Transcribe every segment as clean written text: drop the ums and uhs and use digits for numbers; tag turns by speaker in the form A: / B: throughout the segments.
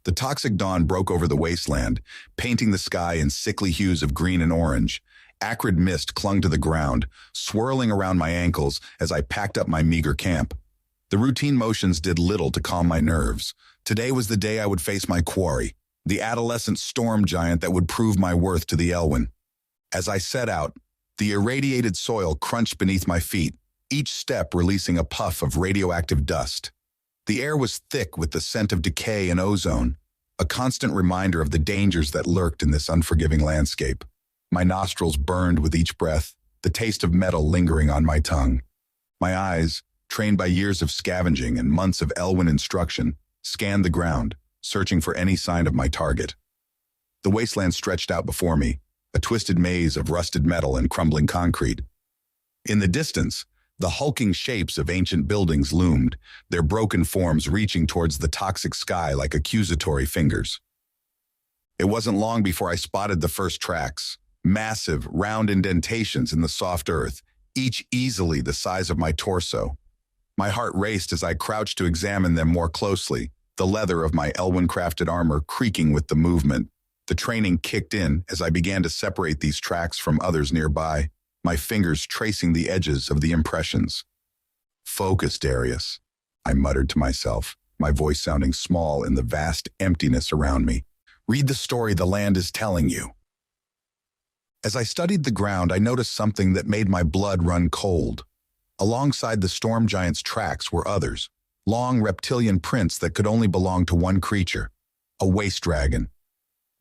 A: The toxic dawn broke over the wasteland, painting the sky in sickly hues of green and orange. Acrid mist clung to the ground, swirling around my ankles as I packed up my meager camp. The routine motions did little to calm my nerves. Today was the day I would face my quarry, the adolescent storm giant that would prove my worth to the Elwen. As I set out, the irradiated soil crunched beneath my feet, each step releasing a puff of radioactive dust. The air was thick with the scent of decay and ozone, a constant reminder of the dangers that lurked in this unforgiving landscape. My nostrils burned with each breath, the taste of metal lingering on my tongue. My eyes, trained by years of scavenging and months of Elwen instruction, scanned the ground, searching for any sign of my target. The wasteland stretched out before me, a twisted maze of rusted metal and crumbling concrete. In the distance, the hulking shapes of ancient buildings loomed, their broken forms reaching towards the toxic sky like accusatory fingers. It wasn't long before I spotted the first tracks, massive, round indentations in the soft earth, each easily the size of my torso. My heart raced as I crouched to examine them more closely, the leather of my Elwen-crafted armor creaking with the movement. The training kicked in as I began to separate these tracks from others nearby, my fingers tracing the edges of the impressions. "Focus, Darius," I muttered to myself, my voice sounding small in the vast emptiness around me. "Read the story the land is telling you." As I studied the ground, I noticed something that made my blood run cold. Alongside the storm giant's tracks were others, long reptilian prints that could only belong to one creature, a waste dragon.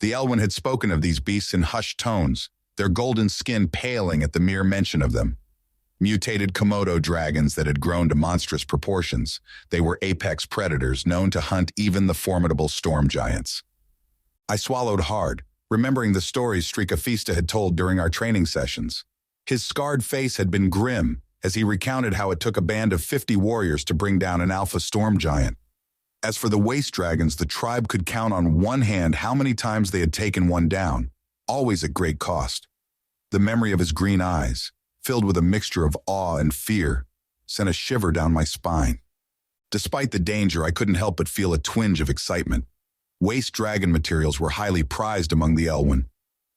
A: The Elwen had spoken of these beasts in hushed tones, their golden skin paling at the mere mention of them. Mutated Komodo dragons that had grown to monstrous proportions, they were apex predators known to hunt even the formidable storm giants. I swallowed hard, remembering the stories Strikafista had told during our training sessions. His scarred face had been grim as he recounted how it took a band of 50 warriors to bring down an alpha storm giant. As for the waste dragons, the tribe could count on one hand how many times they had taken one down, always at great cost. The memory of his green eyes, filled with a mixture of awe and fear, sent a shiver down my spine. Despite the danger, I couldn't help but feel a twinge of excitement. Waste dragon materials were highly prized among the Elwen.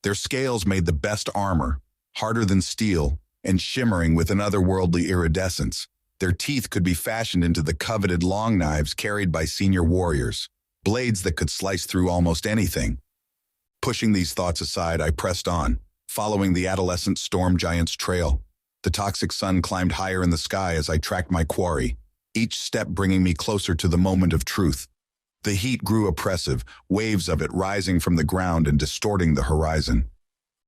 A: Their scales made the best armor, harder than steel, and shimmering with an otherworldly iridescence. Their teeth could be fashioned into the coveted long knives carried by senior warriors, blades that could slice through almost anything. Pushing these thoughts aside, I pressed on, following the adolescent storm giant's trail. The toxic sun climbed higher in the sky as I tracked my quarry, each step bringing me closer to the moment of truth. The heat grew oppressive, waves of it rising from the ground and distorting the horizon.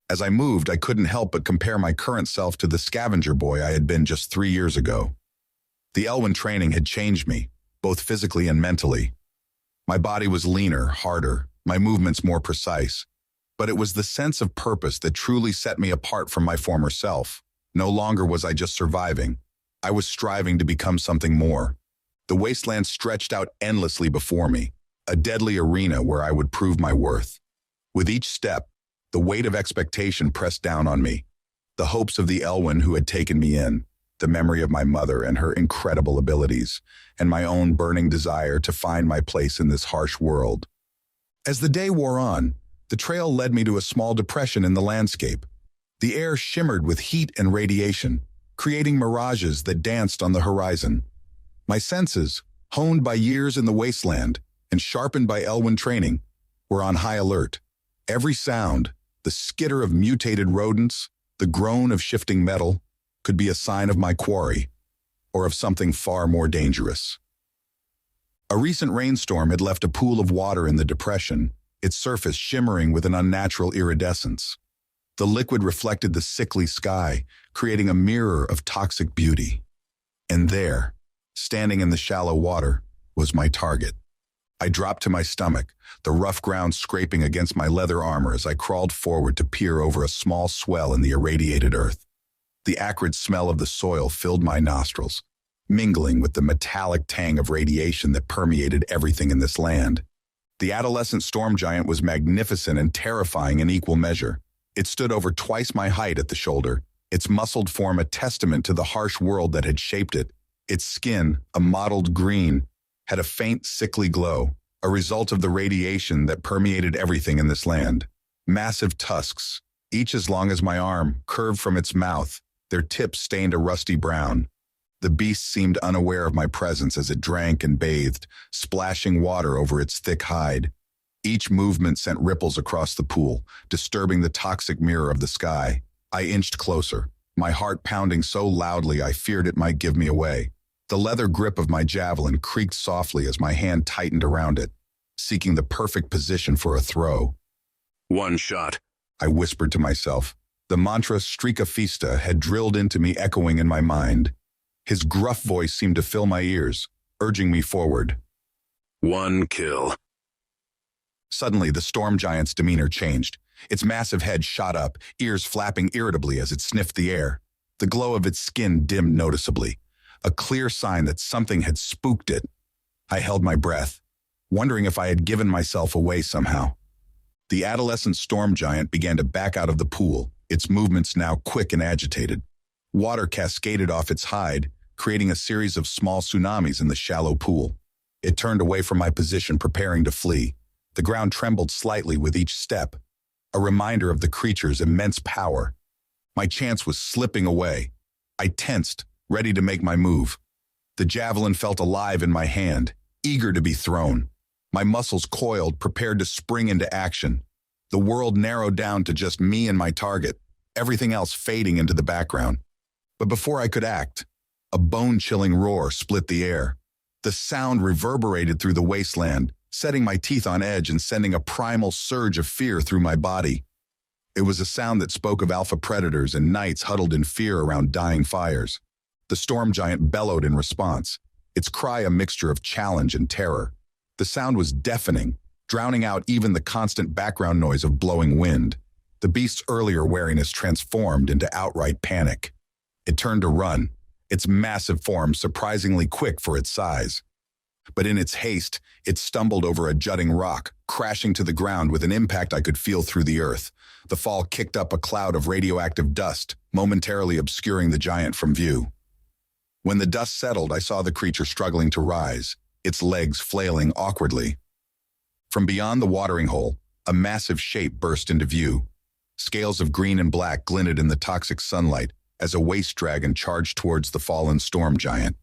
A: As I moved, I couldn't help but compare my current self to the scavenger boy I had been just 3 years ago. The Elwen training had changed me, both physically and mentally. My body was leaner, harder, my movements more precise. But it was the sense of purpose that truly set me apart from my former self. No longer was I just surviving. I was striving to become something more. The wasteland stretched out endlessly before me, a deadly arena where I would prove my worth. With each step, the weight of expectation pressed down on me. The hopes of the Elwen who had taken me in, the memory of my mother and her incredible abilities, and my own burning desire to find my place in this harsh world. As the day wore on, the trail led me to a small depression in the landscape. The air shimmered with heat and radiation, creating mirages that danced on the horizon. My senses, honed by years in the wasteland and sharpened by Elwen training, were on high alert. Every sound, the skitter of mutated rodents, the groan of shifting metal, could be a sign of my quarry, or of something far more dangerous. A recent rainstorm had left a pool of water in the depression, its surface shimmering with an unnatural iridescence. The liquid reflected the sickly sky, creating a mirror of toxic beauty. And there, standing in the shallow water, was my target. I dropped to my stomach, the rough ground scraping against my leather armor as I crawled forward to peer over a small swell in the irradiated earth. The acrid smell of the soil filled my nostrils, mingling with the metallic tang of radiation that permeated everything in this land. The adolescent storm giant was magnificent and terrifying in equal measure. It stood over twice my height at the shoulder, its muscled form a testament to the harsh world that had shaped it. Its skin, a mottled green, had a faint, sickly glow, a result of the radiation that permeated everything in this land. Massive tusks, each as long as my arm, curved from its mouth, their tips stained a rusty brown. The beast seemed unaware of my presence as it drank and bathed, splashing water over its thick hide. Each movement sent ripples across the pool, disturbing the toxic mirror of the sky. I inched closer, my heart pounding so loudly I feared it might give me away. The leather grip of my javelin creaked softly as my hand tightened around it, seeking the perfect position for a throw.
B: One shot,
A: I whispered to myself. The mantra Strikafista had drilled into me, echoing in my mind. His gruff voice seemed to fill my ears, urging me forward.
B: one kill.
A: Suddenly, the storm giant's demeanor changed. Its massive head shot up, ears flapping irritably as it sniffed the air. The glow of its skin dimmed noticeably, a clear sign that something had spooked it. I held my breath, wondering if I had given myself away somehow. The adolescent storm giant began to back out of the pool, its movements now quick and agitated. Water cascaded off its hide, creating a series of small tsunamis in the shallow pool. It turned away from my position, preparing to flee. The ground trembled slightly with each step, a reminder of the creature's immense power. My chance was slipping away. I tensed, ready to make my move. The javelin felt alive in my hand, eager to be thrown. My muscles coiled, prepared to spring into action. The world narrowed down to just me and my target, everything else fading into the background. But before I could act, a bone-chilling roar split the air. The sound reverberated through the wasteland, setting my teeth on edge and sending a primal surge of fear through my body. It was a sound that spoke of alpha predators and knights huddled in fear around dying fires. The storm giant bellowed in response, its cry a mixture of challenge and terror. The sound was deafening, drowning out even the constant background noise of blowing wind. The beast's earlier wariness transformed into outright panic. It turned to run, its massive form surprisingly quick for its size. But in its haste, it stumbled over a jutting rock, crashing to the ground with an impact I could feel through the earth. The fall kicked up a cloud of radioactive dust, momentarily obscuring the giant from view. When the dust settled, I saw the creature struggling to rise, its legs flailing awkwardly. From beyond the watering hole, a massive shape burst into view. Scales of green and black glinted in the toxic sunlight as a waste dragon charged towards the fallen storm giant.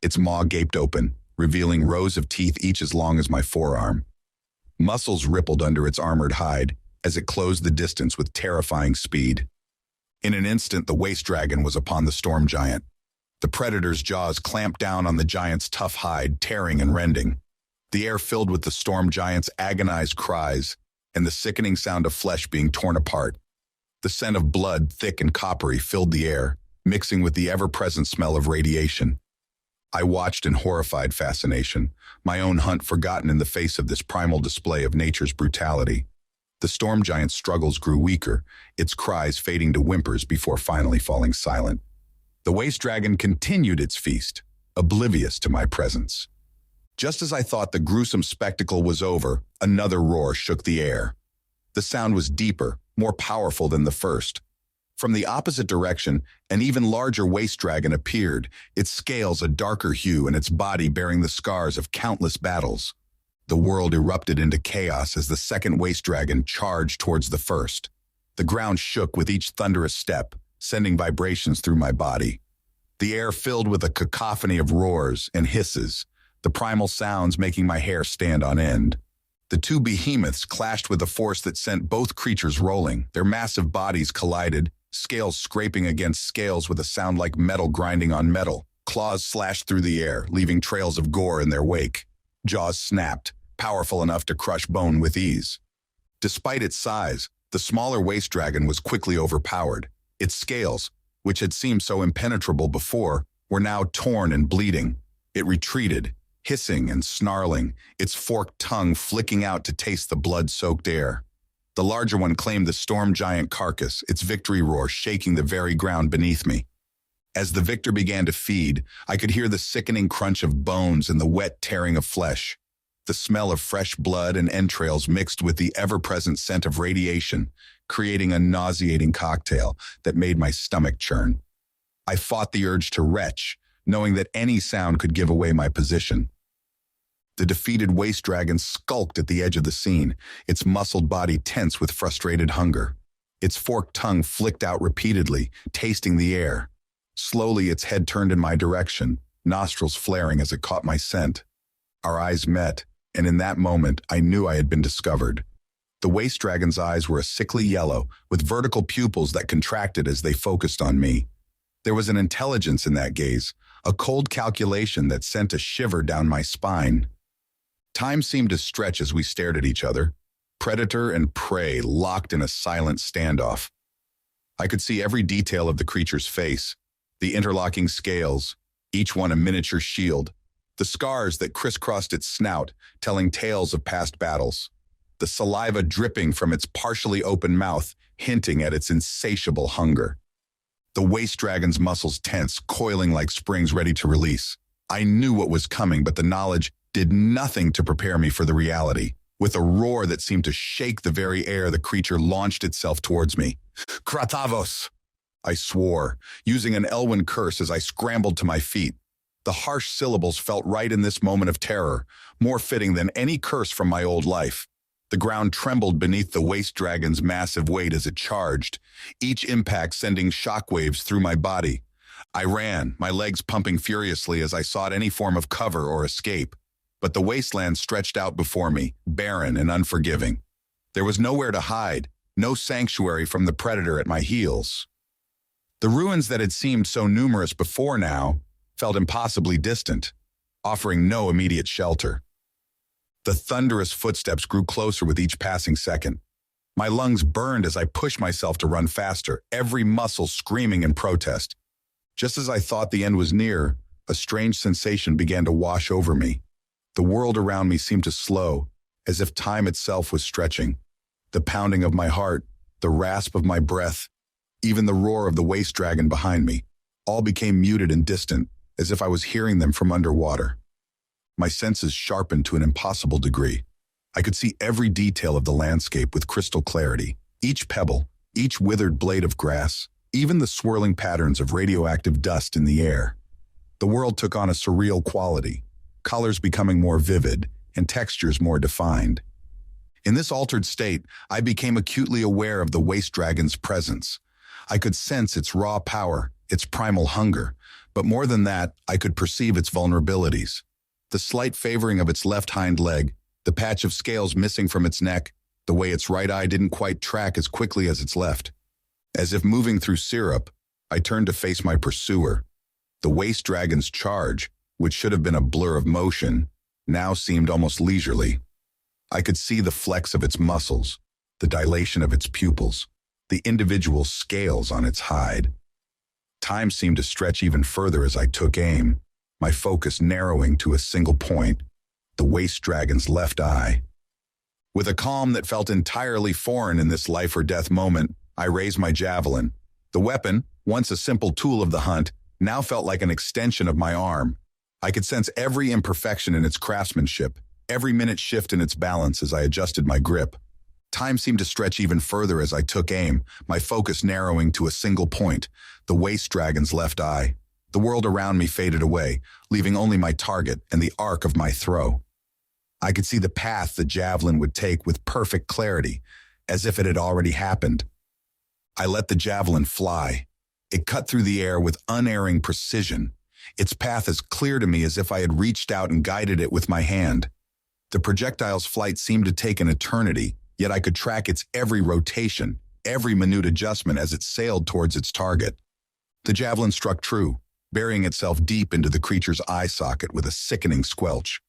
A: Its maw gaped open, revealing rows of teeth each as long as my forearm. Muscles rippled under its armored hide as it closed the distance with terrifying speed. In an instant, the waste dragon was upon the storm giant. The predator's jaws clamped down on the giant's tough hide, tearing and rending. The air filled with the storm giant's agonized cries and the sickening sound of flesh being torn apart. The scent of blood, thick and coppery, filled the air, mixing with the ever-present smell of radiation. I watched in horrified fascination, my own hunt forgotten in the face of this primal display of nature's brutality. The storm giant's struggles grew weaker, its cries fading to whimpers before finally falling silent. The waste dragon continued its feast, oblivious to my presence. Just as I thought the gruesome spectacle was over, another roar shook the air. The sound was deeper, more powerful than the first. From the opposite direction, an even larger waste dragon appeared, its scales a darker hue and its body bearing the scars of countless battles. The world erupted into chaos as the second waste dragon charged towards the first. The ground shook with each thunderous step, sending vibrations through my body. The air filled with a cacophony of roars and hisses, the primal sounds making my hair stand on end. The two behemoths clashed with a force that sent both creatures rolling. Their massive bodies collided, scales scraping against scales with a sound like metal grinding on metal. Claws slashed through the air, leaving trails of gore in their wake. Jaws snapped, powerful enough to crush bone with ease. Despite its size, the smaller waste dragon was quickly overpowered. Its scales, which had seemed so impenetrable before, were now torn and bleeding. It retreated, hissing and snarling, its forked tongue flicking out to taste the blood-soaked air. The larger one claimed the storm giant carcass, its victory roar shaking the very ground beneath me. As the victor began to feed, I could hear the sickening crunch of bones and the wet tearing of flesh. The smell of fresh blood and entrails mixed with the ever-present scent of radiation, creating a nauseating cocktail that made my stomach churn. I fought the urge to retch, knowing that any sound could give away my position. The defeated waste dragon skulked at the edge of the scene, its muscled body tense with frustrated hunger. Its forked tongue flicked out repeatedly, tasting the air. Slowly, its head turned in my direction, nostrils flaring as it caught my scent. Our eyes met, and in that moment, I knew I had been discovered. The waste dragon's eyes were a sickly yellow, with vertical pupils that contracted as they focused on me. There was an intelligence in that gaze, a cold calculation that sent a shiver down my spine. Time seemed to stretch as we stared at each other, predator and prey locked in a silent standoff. I could see every detail of the creature's face, the interlocking scales, each one a miniature shield, the scars that crisscrossed its snout, telling tales of past battles, the saliva dripping from its partially open mouth, hinting at its insatiable hunger. The waste dragon's muscles tense, coiling like springs ready to release. I knew what was coming, but the knowledge did nothing to prepare me for the reality. With a roar that seemed to shake the very air, the creature launched itself towards me. Kratavos! I swore, using an Elwen curse as I scrambled to my feet. The harsh syllables felt right in this moment of terror, more fitting than any curse from my old life. The ground trembled beneath the waste dragon's massive weight as it charged, each impact sending shockwaves through my body. I ran, my legs pumping furiously as I sought any form of cover or escape. But the wasteland stretched out before me, barren and unforgiving. There was nowhere to hide, no sanctuary from the predator at my heels. The ruins that had seemed so numerous before now felt impossibly distant, offering no immediate shelter. The thunderous footsteps grew closer with each passing second. My lungs burned as I pushed myself to run faster, every muscle screaming in protest. Just as I thought the end was near, a strange sensation began to wash over me. The world around me seemed to slow, as if time itself was stretching. The pounding of my heart, the rasp of my breath, even the roar of the waste dragon behind me, all became muted and distant, as if I was hearing them from underwater. My senses sharpened to an impossible degree. I could see every detail of the landscape with crystal clarity, each pebble, each withered blade of grass, even the swirling patterns of radioactive dust in the air. The world took on a surreal quality, colors becoming more vivid and textures more defined. In this altered state, I became acutely aware of the waste dragon's presence. I could sense its raw power, its primal hunger, but more than that, I could perceive its vulnerabilities. The slight favoring of its left hind leg, the patch of scales missing from its neck, the way its right eye didn't quite track as quickly as its left. As if moving through syrup, I turned to face my pursuer. The waste dragon's charge, which should have been a blur of motion, now seemed almost leisurely. I could see the flex of its muscles, the dilation of its pupils, the individual scales on its hide. Time seemed to stretch even further as I took aim, my focus narrowing to a single point, the waste dragon's left eye. With a calm that felt entirely foreign in this life or death moment, I raised my javelin. The weapon, once a simple tool of the hunt, now felt like an extension of my arm. I could sense every imperfection in its craftsmanship, every minute shift in its balance as I adjusted my grip. Time seemed to stretch even further as I took aim, my focus narrowing to a single point, the waste dragon's left eye. The world around me faded away, leaving only my target and the arc of my throw. I could see the path the javelin would take with perfect clarity, as if it had already happened. I let the javelin fly. It cut through the air with unerring precision, its path as clear to me as if I had reached out and guided it with my hand. The projectile's flight seemed to take an eternity, yet I could track its every rotation, every minute adjustment as it sailed towards its target. The javelin struck true, burying itself deep into the creature's eye socket with a sickening squelch.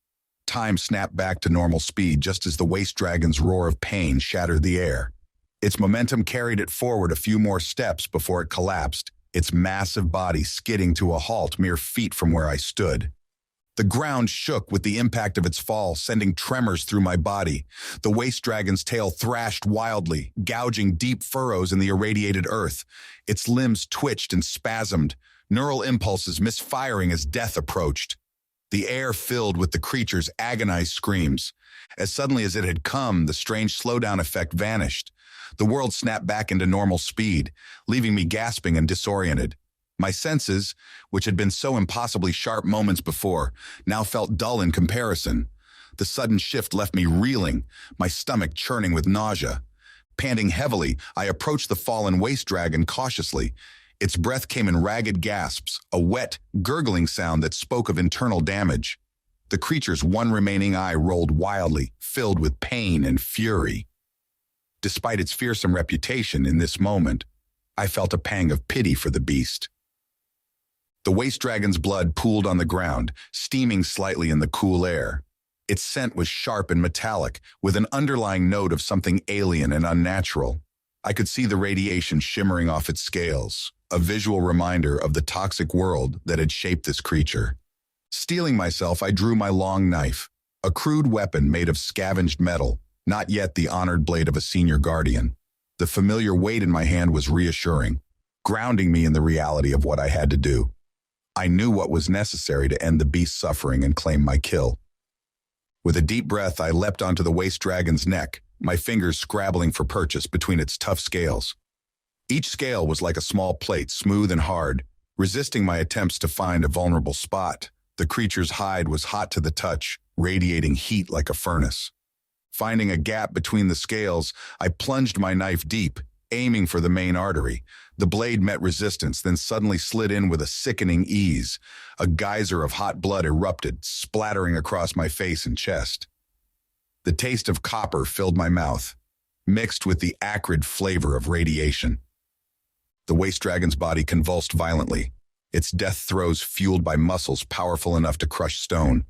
A: Time snapped back to normal speed just as the waste dragon's roar of pain shattered the air. Its momentum carried it forward a few more steps before it collapsed, its massive body skidding to a halt mere feet from where I stood. The ground shook with the impact of its fall, sending tremors through my body. The waste dragon's tail thrashed wildly, gouging deep furrows in the irradiated earth. Its limbs twitched and spasmed, neural impulses misfiring as death approached. The air filled with the creature's agonized screams. As suddenly as it had come, the strange slowdown effect vanished. The world snapped back into normal speed, leaving me gasping and disoriented. My senses, which had been so impossibly sharp moments before, now felt dull in comparison. The sudden shift left me reeling, my stomach churning with nausea. Panting heavily, I approached the fallen waste dragon cautiously. Its breath came in ragged gasps, a wet, gurgling sound that spoke of internal damage. The creature's one remaining eye rolled wildly, filled with pain and fury. Despite its fearsome reputation in this moment, I felt a pang of pity for the beast. The waste dragon's blood pooled on the ground, steaming slightly in the cool air. Its scent was sharp and metallic, with an underlying note of something alien and unnatural. I could see the radiation shimmering off its scales, a visual reminder of the toxic world that had shaped this creature. Steeling myself, I drew my long knife, a crude weapon made of scavenged metal, not yet the honored blade of a senior guardian. The familiar weight in my hand was reassuring, grounding me in the reality of what I had to do. I knew what was necessary to end the beast's suffering and claim my kill. With a deep breath, I leapt onto the waste dragon's neck, my fingers scrabbling for purchase between its tough scales. Each scale was like a small plate, smooth and hard, resisting my attempts to find a vulnerable spot. The creature's hide was hot to the touch, radiating heat like a furnace. Finding a gap between the scales, I plunged my knife deep, aiming for the main artery. The blade met resistance, then suddenly slid in with a sickening ease. A geyser of hot blood erupted, splattering across my face and chest. The taste of copper filled my mouth, mixed with the acrid flavor of radiation. The waste dragon's body convulsed violently, its death throes fueled by muscles powerful enough to crush stone.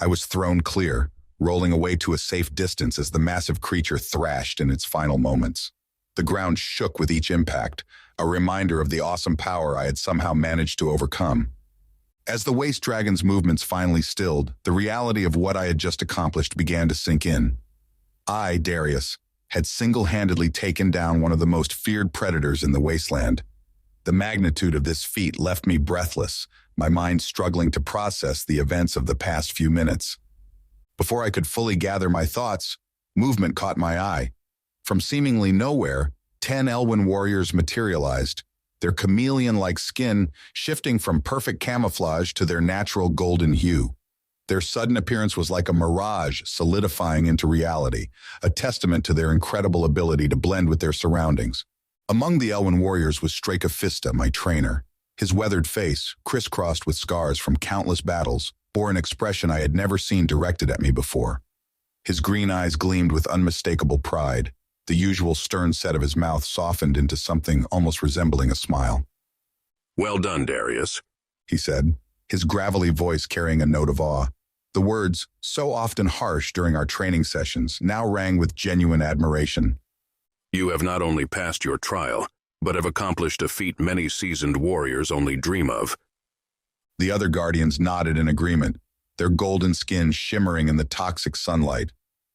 A: I was thrown clear, rolling away to a safe distance as the massive creature thrashed in its final moments. The ground shook with each impact, a reminder of the awesome power I had somehow managed to overcome. As the waste dragon's movements finally stilled, the reality of what I had just accomplished began to sink in. I, Darius, had single-handedly taken down one of the most feared predators in the wasteland. The magnitude of this feat left me breathless, my mind struggling to process the events of the past few minutes. Before I could fully gather my thoughts, movement caught my eye. From seemingly nowhere, 10 Elwen warriors materialized, their chameleon-like skin shifting from perfect camouflage to their natural golden hue. Their sudden appearance was like a mirage solidifying into reality, a testament to their incredible ability to blend with their surroundings. Among the Elwen warriors was Treacherous, my trainer. His weathered face, crisscrossed with scars from countless battles, bore an expression I had never seen directed at me before. His green eyes gleamed with unmistakable pride. The usual stern set of his mouth softened into something almost resembling a smile.
B: Well done, Darius,
A: he said, his gravelly voice carrying a note of awe. The words, so often harsh during our training sessions, now rang with genuine admiration.
B: You have not only passed your trial, but have accomplished a feat many seasoned warriors only dream of.
A: The other guardians nodded in agreement, their golden skin shimmering in the toxic sunlight.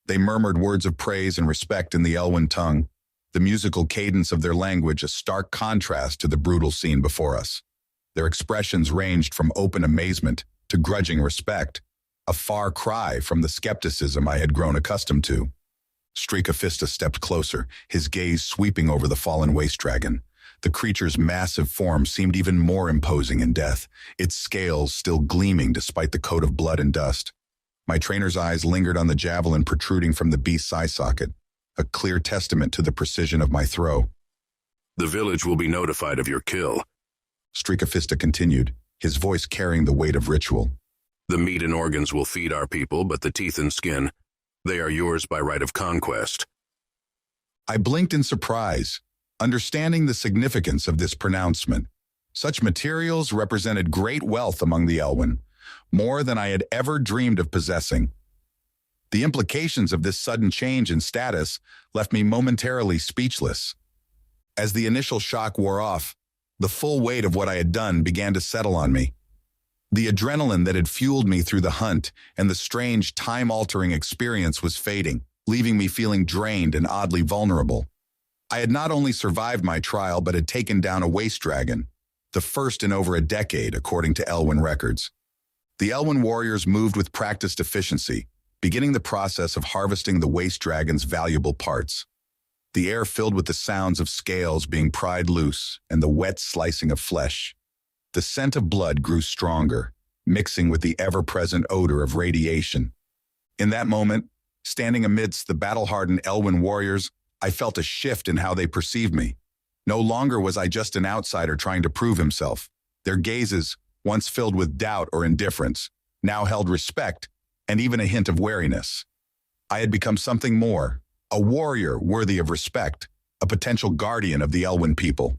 A: They murmured words of praise and respect in the Elwen tongue, the musical cadence of their language a stark contrast to the brutal scene before us. Their expressions ranged from open amazement to grudging respect, a far cry from the skepticism I had grown accustomed to. Treacherous stepped closer, his gaze sweeping over the fallen waste dragon. The creature's massive form seemed even more imposing in death, its scales still gleaming despite the coat of blood and dust. My trainer's eyes lingered on the javelin protruding from the beast's eye socket, a clear testament to the precision of my throw.
B: The village will be notified of your kill.
A: Treacherous continued, his voice carrying the weight of ritual.
B: The meat and organs will feed our people, but the teeth and skin, they are yours by right of conquest.
A: I blinked in surprise, understanding the significance of this pronouncement. Such materials represented great wealth among the Elwen, more than I had ever dreamed of possessing. The implications of this sudden change in status left me momentarily speechless. As the initial shock wore off, the full weight of what I had done began to settle on me. The adrenaline that had fueled me through the hunt and the strange, time-altering experience was fading, leaving me feeling drained and oddly vulnerable. I had not only survived my trial, but had taken down a waste dragon, the first in over a decade, according to Elwen records. The Elwen warriors moved with practiced efficiency, beginning the process of harvesting the waste dragon's valuable parts. The air filled with the sounds of scales being pried loose and the wet slicing of flesh. The scent of blood grew stronger, mixing with the ever-present odor of radiation. In that moment, standing amidst the battle-hardened Elwen warriors, I felt a shift in how they perceived me. No longer was I just an outsider trying to prove himself. Their gazes, once filled with doubt or indifference, now held respect and even a hint of wariness. I had become something more, a warrior worthy of respect, a potential guardian of the Elwen people.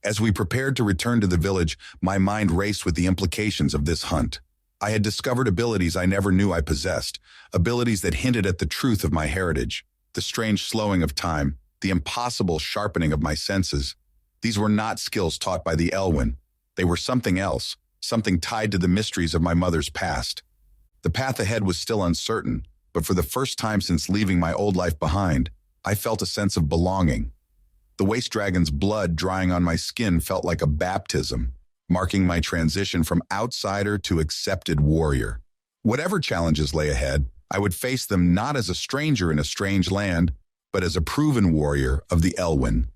A: As we prepared to return to the village, my mind raced with the implications of this hunt. I had discovered abilities I never knew I possessed, abilities that hinted at the truth of my heritage, the strange slowing of time, the impossible sharpening of my senses. These were not skills taught by the Elwen. They were something else, something tied to the mysteries of my mother's past. The path ahead was still uncertain, but for the first time since leaving my old life behind, I felt a sense of belonging. The waste dragon's blood drying on my skin felt like a baptism, marking my transition from outsider to accepted warrior. Whatever challenges lay ahead, I would face them not as a stranger in a strange land, but as a proven warrior of the Elwen.